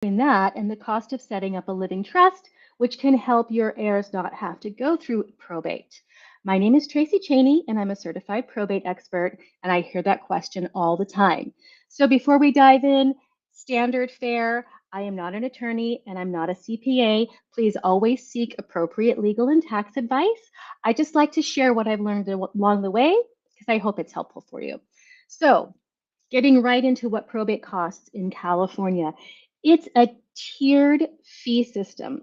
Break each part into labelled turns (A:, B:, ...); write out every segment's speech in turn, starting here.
A: between that and the cost of setting up a living trust, which can help your heirs not have to go through probate. My name is Tracy Cheney, and I'm a certified probate expert, and I hear that question all the time. So before we dive in, standard fare, I am not an attorney and I'm not a CPA. Please always seek appropriate legal and tax advice. I just like to share what I've learned along the way because I hope it's helpful for you. So, getting right into what probate costs in California. It's a tiered fee system.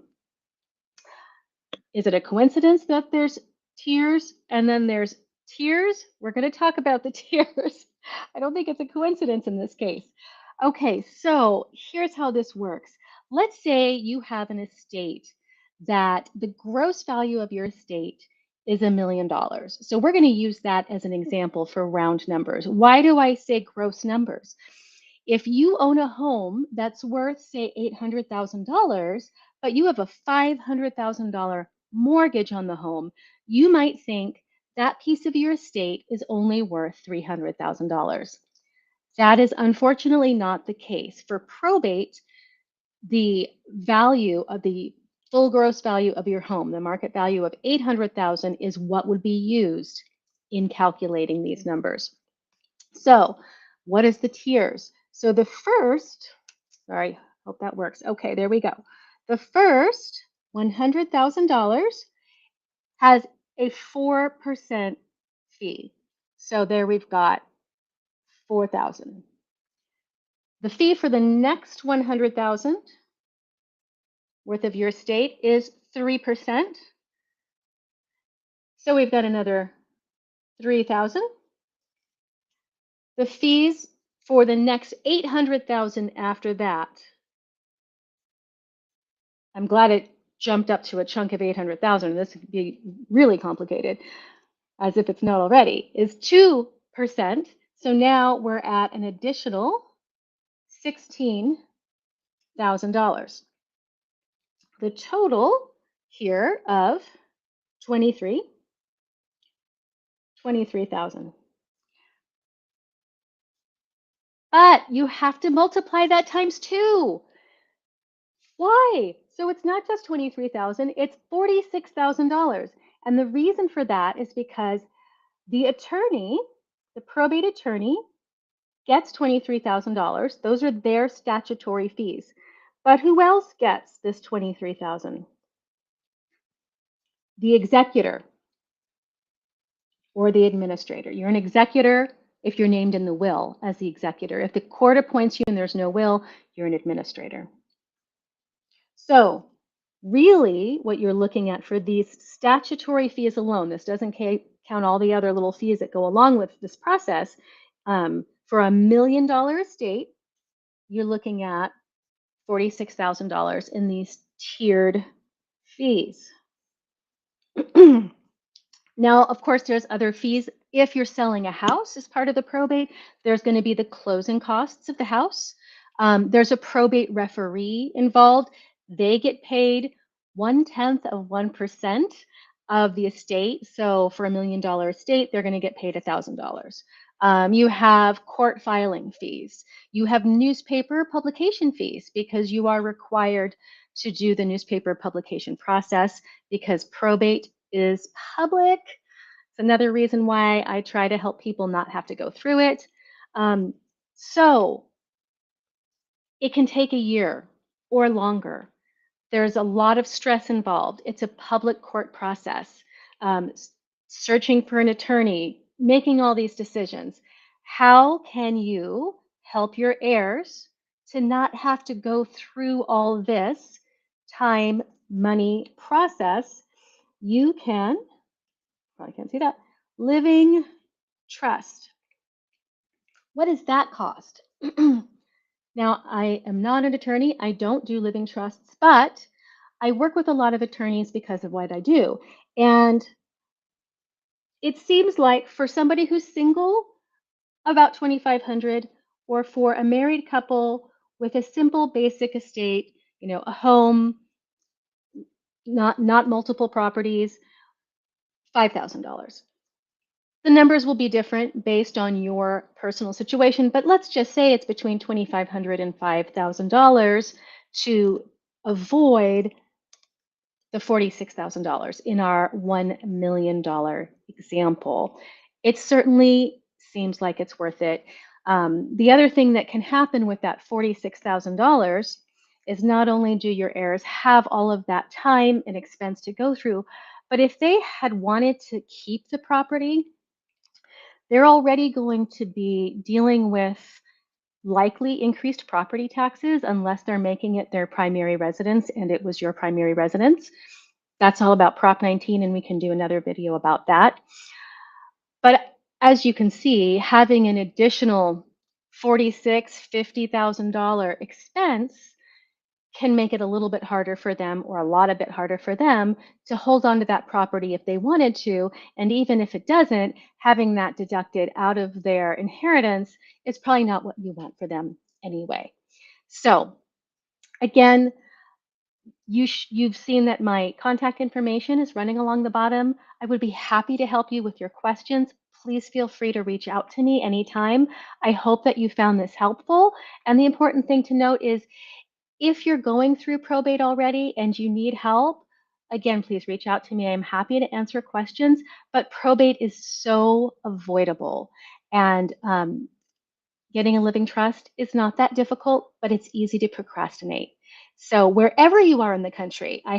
A: Is it a coincidence that there's tiers and then there's tiers? We're going to talk about the tiers. I don't think it's a coincidence in this case. Okay, so here's how this works. Let's say you have an estate that the gross value of your estate is $1 million. So we're going to use that as an example for round numbers. Why do I say gross numbers? If you own a home that's worth, say, $800,000, but you have a $500,000 mortgage on the home, you might think that piece of your estate is only worth $300,000. That is unfortunately not the case. For probate, the value of the full gross value of your home, the market value of $800,000, is what would be used in calculating these numbers. So, what is the tiers? So the first, sorry, hope that works. Okay, there we go. The first $100,000 has a 4% fee. So there we've got 4,000. The fee for the next 100,000 worth of your estate is 3%. So we've got another 3,000. The fees for the next 800,000 after that, I'm glad it jumped up to a chunk of 800,000. This could be really complicated, as if it's not already, is 2%. So now we're at an additional $16,000. The total here of 23,000. But you have to multiply that times 2. Why? So it's not just 23,000, it's $46,000. And the reason for that is because the attorney, the probate attorney, gets $23,000. Those are their statutory fees. But who else gets this $23,000? The executor or the administrator. You're an executor if you're named in the will as the executor. If the court appoints you and there's no will, you're an administrator. So really what you're looking at for these statutory fees alone, this doesn't count all the other little fees that go along with this process. For $1 million estate, you're looking at $46,000 in these tiered fees. Now, of course, there's other fees. If you're selling a house as part of the probate, there's going to be the closing costs of the house. There's a probate referee involved. They get paid 0.1% of the estate. So for $1 million estate, they're going to get paid $1,000. You have court filing fees. You have newspaper publication fees because you are required to do the newspaper publication process because probate is public. It's another reason why I try to help people not have to go through it. So it can take a year or longer. There's a lot of stress involved. It's a public court process. Searching for an attorney, making all these decisions. How can you help your heirs to not have to go through all this time, money process? You can, probably can't see that, living trust. What does that cost? Now, I am not an attorney. I don't do living trusts, but I work with a lot of attorneys because of what I do. And it seems like for somebody who's single, about $2,500, or for a married couple with a simple basic estate, a home, not multiple properties, $5,000. The numbers will be different based on your personal situation, but let's just say it's between $2,500 and $5,000 to avoid the $46,000 in our $1 million example. It certainly seems like it's worth it. The other thing that can happen with that $46,000 is not only do your heirs have all of that time and expense to go through, but if they had wanted to keep the property, they're already going to be dealing with likely increased property taxes unless they're making it their primary residence and it was your primary residence. That's all about Prop 19, and we can do another video about that. But as you can see, having an additional $50,000 expense can make it a little bit harder for them, or a lot a bit harder for them, to hold on to that property if they wanted to. And even if it doesn't, having that deducted out of their inheritance is probably not what you want for them anyway. So again, you've seen that my contact information is running along the bottom. I would be happy to help you with your questions. Please feel free to reach out to me anytime. I hope that you found this helpful. And the important thing to note is if you're going through probate already and you need help, again, please reach out to me. I'm happy to answer questions, but probate is so avoidable. And getting a living trust is not that difficult, but it's easy to procrastinate. So wherever you are in the country, I